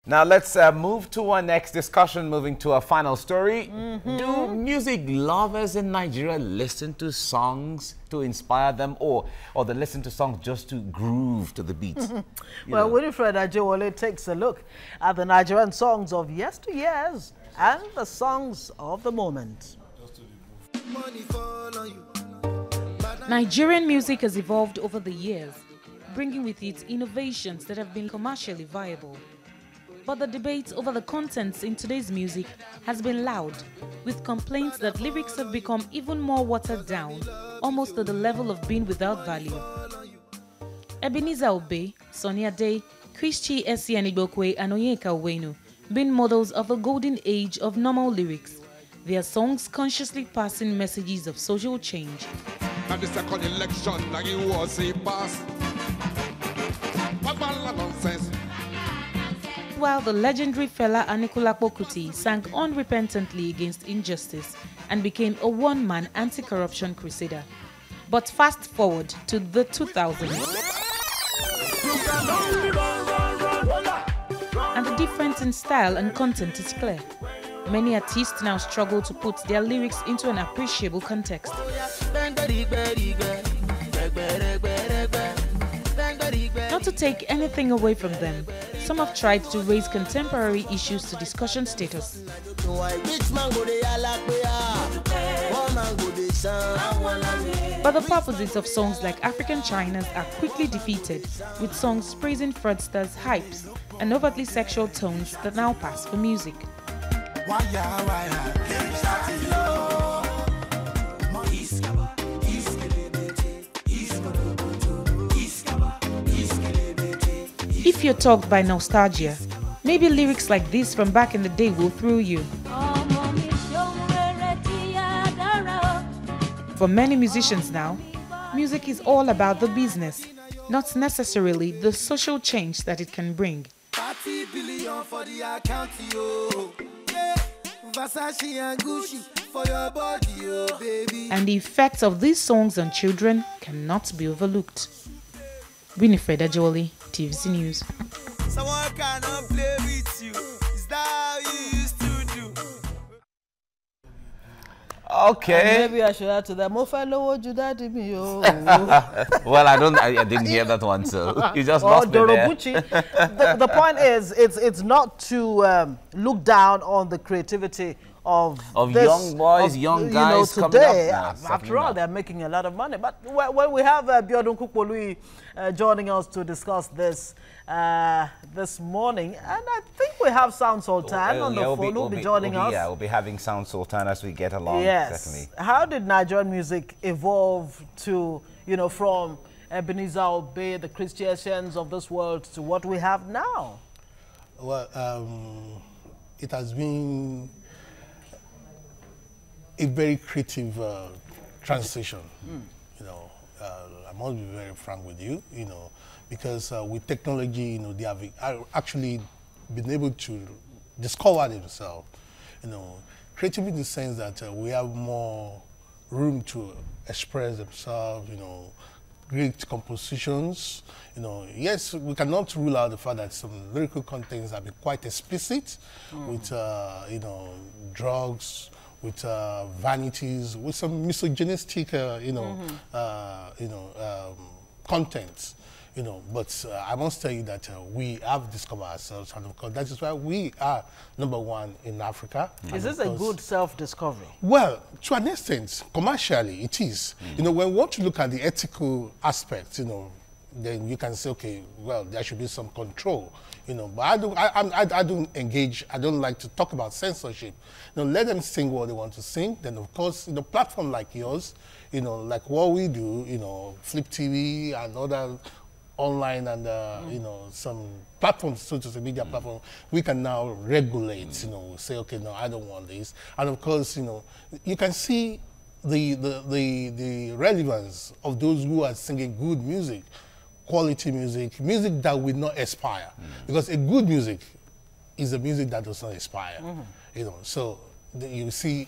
Now let's move to our next discussion, moving to our final story. Do music lovers in Nigeria listen to songs to inspire them, or they listen to songs just to groove to the beat? Well, Winifred Ajewole takes a look at the Nigerian songs of yesteryears and the songs of the moment. Nigerian music has evolved over the years, bringing with it innovations that have been commercially viable. But the debate over the contents in today's music has been loud, with complaints that lyrics have become even more watered down, almost to the level of being without value. Ebenezer Obey, Sonia Day, Christy Esianibokwe, and Onyeka Owenu being models of the golden age of normal lyrics, their songs consciously passing messages of social change. And the second election, like it was a pass. Nonsense. While the legendary fella Anikulapo Kuti sang unrepentantly against injustice and became a one-man anti-corruption crusader. But fast forward to the 2000s, and the difference in style and content is clear. Many artists now struggle to put their lyrics into an appreciable context. Not to take anything away from them, some have tried to raise contemporary issues to discussion status. But the purposes of songs like African Chinas are quickly defeated, with songs praising fraudsters, hypes, and overtly sexual tones that now pass for music. If you're tugged by nostalgia, maybe lyrics like this from back in the day will thrill you. For many musicians now, music is all about the business, not necessarily the social change that it can bring. And the effects of these songs on children cannot be overlooked. Winifred Ajewole, TVC News. Someone cannot play with you. Is that how you used to do? Okay. And maybe I should add to that. Well, I didn't hear that one, so you just lost me there. The point is, it's not to look down on the creativity of young boys, young guys today. Coming up now, after all, they're making a lot of money. But when we have Biodun Kukpolui joining us to discuss this this morning, and I think we have Sound Sultan on the phone. Will be joining us. Yeah, we'll be having Sound Sultan as we get along. Yes. Certainly. How did Nigerian music evolve to, from Ebenezer Obey, the Christians of this world, to what we have now? Well, it has been a very creative transition. I must be very frank with you, because with technology, they have actually been able to discover themselves. Creativity in the sense that we have more room to express themselves, great compositions. Yes, we cannot rule out the fact that some lyrical contents have been quite explicit with, drugs, with vanities, with some misogynistic, contents. But I must tell you that we have discovered ourselves, and of course that is why we are #1 in Africa. Is this a good self-discovery? Well, to an extent, commercially it is. When we want to look at the ethical aspects, then you can say, okay, well, there should be some control. But I don't engage. I don't like to talk about censorship. Let them sing what they want to sing. Then, of course, platform like yours, like what we do, Flip TV and other online and some platforms, social media platforms, we can now regulate. Say, okay, no, I don't want this. And of course, you can see the relevance of those who are singing good music. Quality music, music that will not expire. Because a good music is a music that does not expire. So you see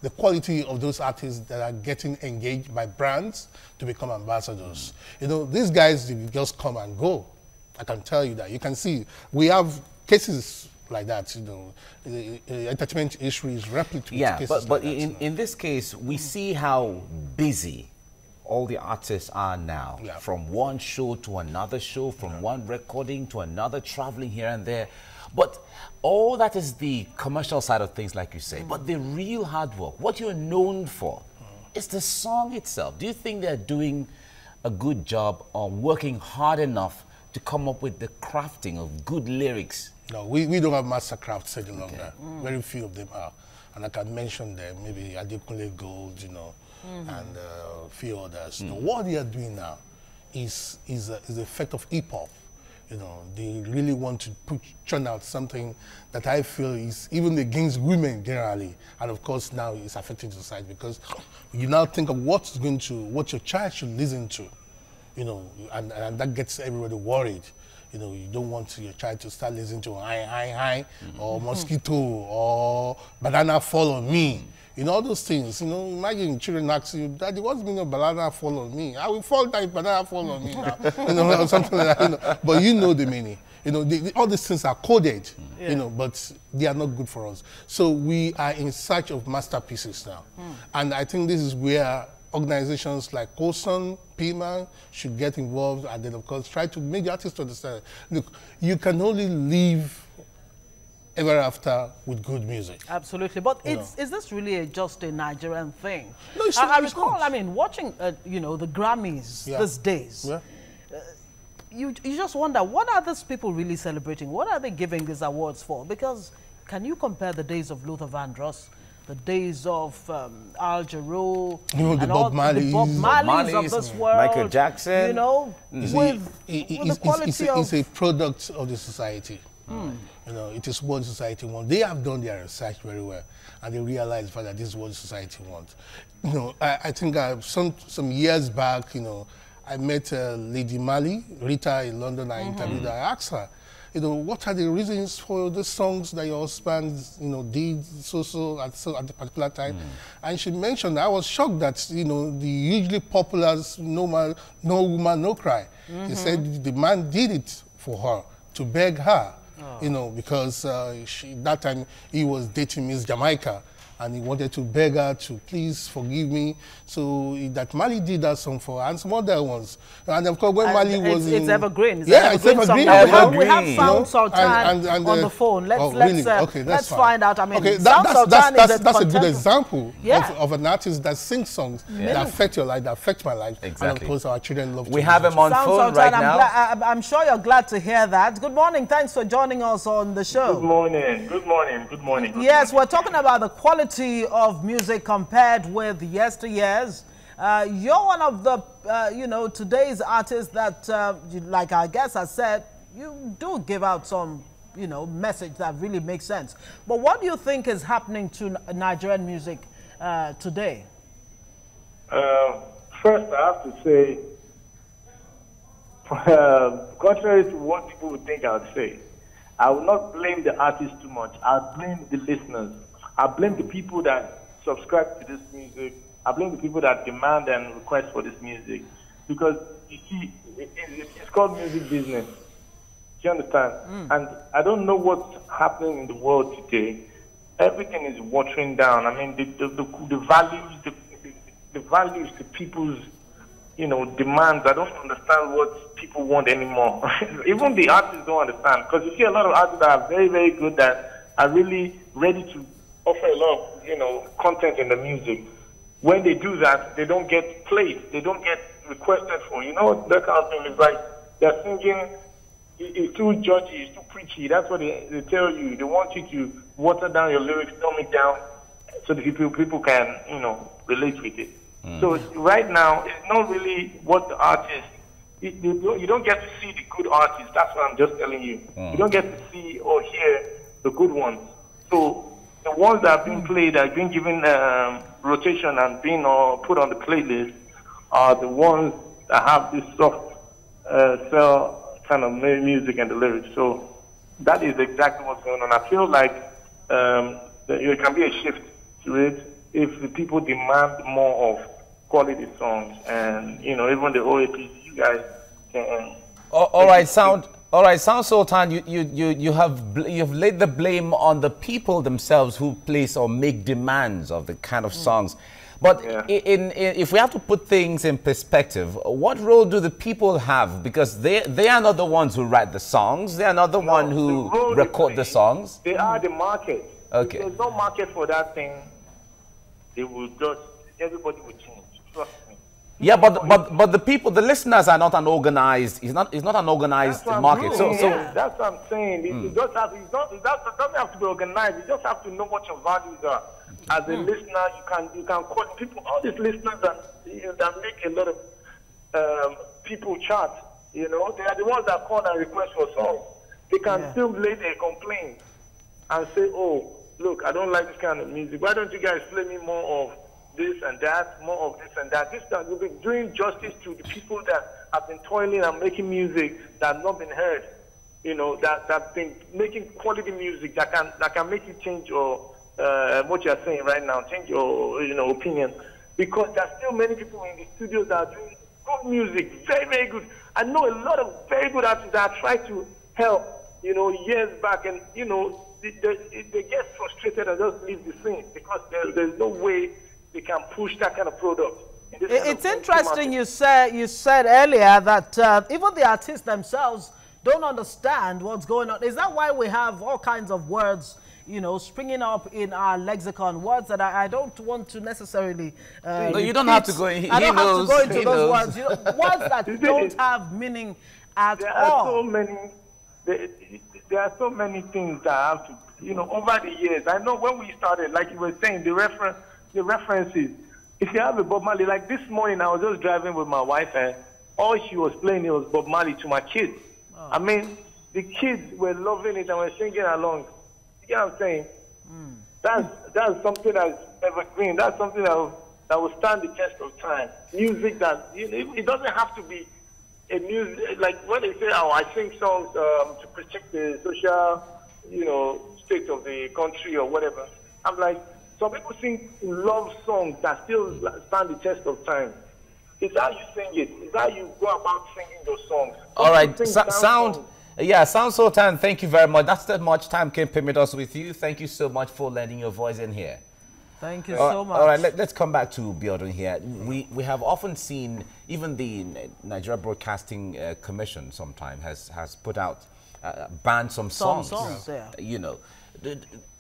the quality of those artists that are getting engaged by brands to become ambassadors. These guys, they just come and go. I can tell you that. You can see we have cases like that, you know, the entertainment industry is replete with cases but like that, in this case, we see how busy all the artists are now. Yeah. From one show to another show, from one recording to another, traveling here and there. But all that is the commercial side of things, like you say. But the real hard work, what you're known for, is the song itself. Do you think they're doing a good job on working hard enough to come up with the crafting of good lyrics? No, we don't have master crafts any longer. Very few of them are. And I can mention them, maybe Adekunle Gold, you know, and a few others. You know, what they are doing now is the effect of hip-hop. You know, they really want to churn out something that I feel is even against women generally, and of course now it's affecting society, because you now think of what your child should listen to, you know, and that gets everybody worried. You know, you don't want your child to start listening to hi, or mosquito, or banana fall on me. You know, all those things. You know, imagine children ask you, Daddy, what's the meaning of banana fall on me? I will fall down if banana fall on me now. You know, or something like that. You know, but you know the meaning. You know, all these things are coded, you know, but they are not good for us. So we are in search of masterpieces now. And I think this is where organizations like COSON, PIMA should get involved, and then, of course, try to make the artists understand. Look, you can only live ever after with good music. Absolutely. But is this really just a Nigerian thing? No, it's I not. recall, I mean, watching, you know, the Grammys these days. Yeah. You just wonder, what are these people really celebrating? What are they giving these awards for? Because can you compare the days of Luther Vandross, the days of Al Jarreau, you know, the Bob Marleys of this world, Michael Jackson, you know, with the quality of... It's a product of the society. You know, it is what society wants. They have done their research very well, and they realize that this is what society wants. You know, I think some years back, you know, I met Lady Marley, Rita, in London. I interviewed her. I asked her, you know, what are the reasons for the songs that your husband, you know, did so at the particular time? And she mentioned, I was shocked that, you know, the hugely popular No Woman, No Cry. She said the man did it for her, to beg her, you know, because that time he was dating Miss Jamaica, and he wanted to beg her to please forgive me. So that Marley did that song for her, and some other ones. And of course, when Marley was it's evergreen. It's it's evergreen. We have Sound Sultan on the phone. Let's find out. I mean, okay, that's a good example of an artist that sings songs that affect your life, that affect my life. Exactly. And of course, our children love. We have him on phone right now. I'm sure you're glad to hear that. Good morning. Thanks for joining us on the show. Good morning. Good morning. Good morning. Yes, we're talking about the quality of music compared with yesteryears. You're one of the, you know, today's artists that, like our guest has said, you do give out some, you know, message that really makes sense. But what do you think is happening to Nigerian music today? First, I have to say, contrary to what people would think I would say, I will not blame the artist too much. I'll blame the listeners. I blame the people that subscribe to this music. I blame the people that demand and request for this music. Because, you see, it's called music business. Do you understand? And I don't know what's happening in the world today. Everything is watering down. I mean, the values, the people's, you know, demands. I don't understand what people want anymore. Even the artists don't understand. Because you see a lot of artists that are very, very good, that are really ready to offer a lot of, you know, content in the music. When they do that, they don't get played. They don't get requested for. You know, that kind of thing. It's like they're singing, it's too judgy, it's too preachy. That's what they tell you. They want you to water down your lyrics, dumb it down, so that people can, you know, relate with it. So right now, it's not really what the artist, you don't get to see the good artists. That's what I'm just telling you. You don't get to see or hear the good ones. So the ones that are being played, that are being given rotation and being put on the playlist, are the ones that have this soft cell kind of music and the lyrics. So that is exactly what's going on. I feel like there can be a shift to it if the people demand more of quality songs, and, you know, even the OAPs, you guys can... All right, Sound All right, Sound Sultan, you've laid the blame on the people themselves who place or make demands of the kind of songs. But if we have to put things in perspective, what role do the people have? Because they are not the ones who write the songs. They are not the one who record the songs. They are the market. Okay. If there's no market for that thing, everybody will change. Trust me. Yeah, but the people, the listeners are not an organized. It's not an organized market. So that's what I'm saying. It doesn't have to be organized. You just have to know what your values are. As a listener, you can call people. All these listeners that make a lot of people chart. You know, they are the ones that call and request for songs. They can still lay their complaint and say, "Oh, look, I don't like this kind of music. Why don't you guys play me more of this and that, more of this and that?" This time you'll be doing justice to the people that have been toiling and making music that have not been heard. You know, that have been making quality music that can make you change your what you're saying right now, change your opinion. Because there's still many people in the studios that are doing good music, very, very good. I know a lot of very good artists that I tried to help, years back, and they get frustrated and just leave the scene because there's no way they can push that kind of product. It's interesting you said earlier that even the artists themselves don't understand what's going on. Is that why we have all kinds of words, springing up in our lexicon, words that I don't want to necessarily no, you don't have to go in. I don't have to go into those words. Words that don't have meaning at all. There are so many things that I have to, over the years. I know when we started, like you were saying, the references. If you have a Bob Marley, like this morning, I was just driving with my wife, and all she was playing was Bob Marley to my kids. Oh. I mean, the kids were loving it and were singing along. You know what I'm saying? That's something that's evergreen. That's something that will stand the test of time. Music that it doesn't have to be a music like when they say, "Oh, I sing songs to protect the social, state of the country or whatever." I'm like, some people sing love songs that still stand the test of time. It's how you sing it. It's how you go about singing those songs. All right, Sound Sultan, thank you very much. That's that much time can permit us with you. Thank you so much for lending your voice in here. Thank you so much. All right, let's come back to Biodun here. We have often seen, even the Nigeria Broadcasting Commission sometime has put out, banned some songs.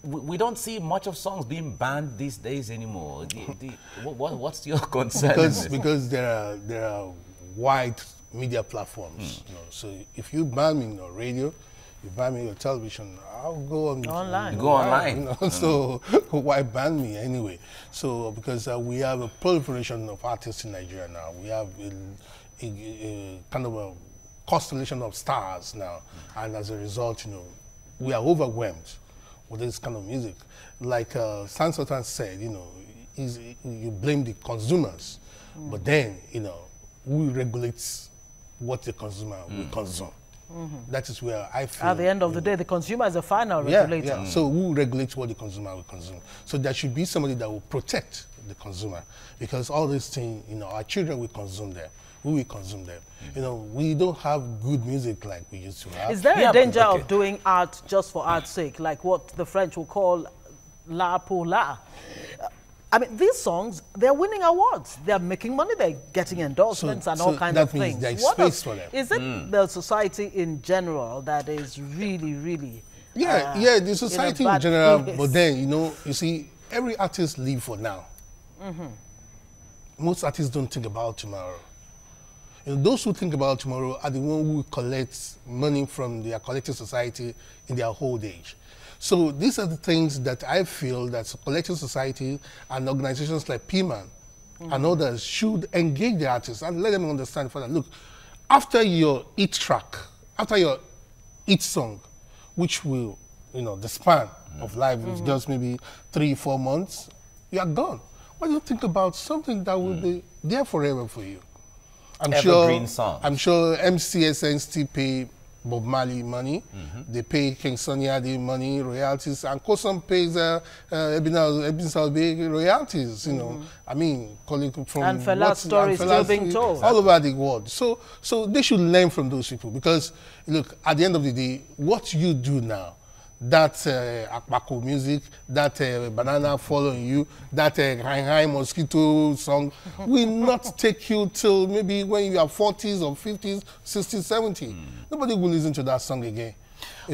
We don't see much of songs being banned these days anymore. What's your concern? Because there are wide media platforms. So if you ban me on your radio, you ban me on your television, I'll go online. You go online. So why ban me anyway? So because we have a proliferation of artists in Nigeria now. We have a kind of a constellation of stars now, and as a result, we are overwhelmed with this kind of music. Like Sound Sultan said, you blame the consumers, but then, who regulates what the consumer will consume? That is where I feel. At the end of the day, the consumer is a final regulator. Yeah. So who regulates what the consumer will consume? So there should be somebody that will protect the consumer, because all these things, our children will consume them. We will consume them. We don't have good music like we used to have. Is there a danger of doing art just for art's sake, like what the French will call la pour la? I mean, these songs, they're winning awards. They're making money. They're getting endorsements and all kinds of things. There's space for them. Is it the society in general that is really, really... the society in general, but then, you see, every artist lives for now. Most artists don't think about tomorrow. Those who think about tomorrow are the ones who collect money from their collective society in their old age. So these are the things that I feel that collective society and organizations like PMAN and others should engage the artists and let them understand further. Look, after your hit track, after your hit song, which will, the span of life is just maybe 3-4 months, you are gone. Why don't you think about something that will be there forever for you? I'm Evergreen songs. I'm sure MCSN still pay Bob Marley money. They pay King Sunny Ade money, royalties, and Kosam pays Ebin royalties. You know, I mean, calling from and Fela's story is still being told all over the world. So they should learn from those people, because look, at the end of the day, what you do now, that Akbako music, that banana following you, that high mosquito song will not take you till maybe when you are 40s or 50s, 60s, 70s. Nobody will listen to that song again.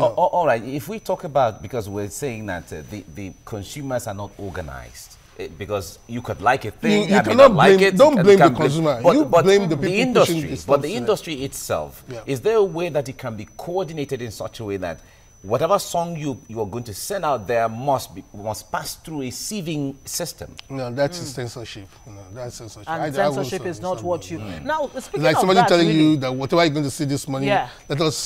All right, if we talk about, because we're saying that the consumers are not organized. Because you could like a thing, you cannot like it. Don't blame the consumer. But blame the people the industry. pushing this But the stuff. industry itself, Yeah. is there a way that it can be coordinated in such a way that whatever song you are going to send out there must pass through a sieving system? No, that's censorship. No, that's censorship. And censorship is not what you... Now, speaking like of somebody that, telling really, you that whatever you're going to see this morning, let us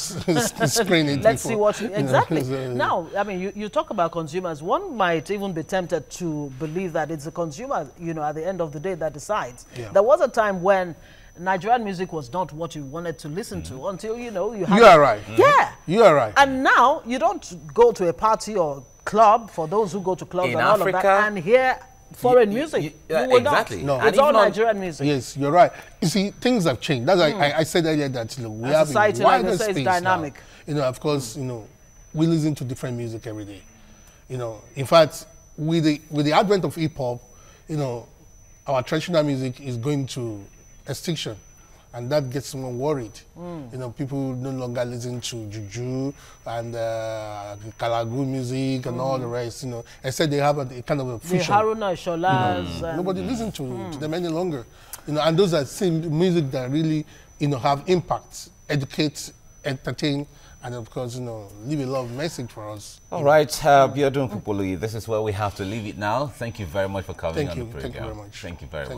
screen it. Let's see before. what... Exactly. Now, I mean, you talk about consumers. One might even be tempted to believe that it's the consumer, you know, at the end of the day that decides. Yeah. There was a time when Nigerian music was not what you wanted to listen to until, you know, you had... You are right. Yeah. You are right. And now, you don't go to a party or club, for those who go to clubs In and all Africa, of that, and hear foreign music. You will exactly. not. No. It's all Nigerian music. Yes, you're right. You see, things have changed. That's why I said earlier that, you know, we have society, a like wider I say, is space dynamic. now. You know, of course, you know, we listen to different music every day. You know, in fact, with the advent of hip hop, you know, our traditional music is going to extinction. And that gets someone worried. You know, people no longer listen to juju and Kalagu music and all the rest, you know. Instead, they have a kind of a fusion. The Haruna Sholas. Nobody listens to them any longer. You know, and those are same music that really, you know, have impact, educate, entertain, and of course, you know, leave a love message for us. All right, Biodun Kupului, this is where we have to leave it now. Thank you very much for coming on the program. Thank you very much. Thank you very much.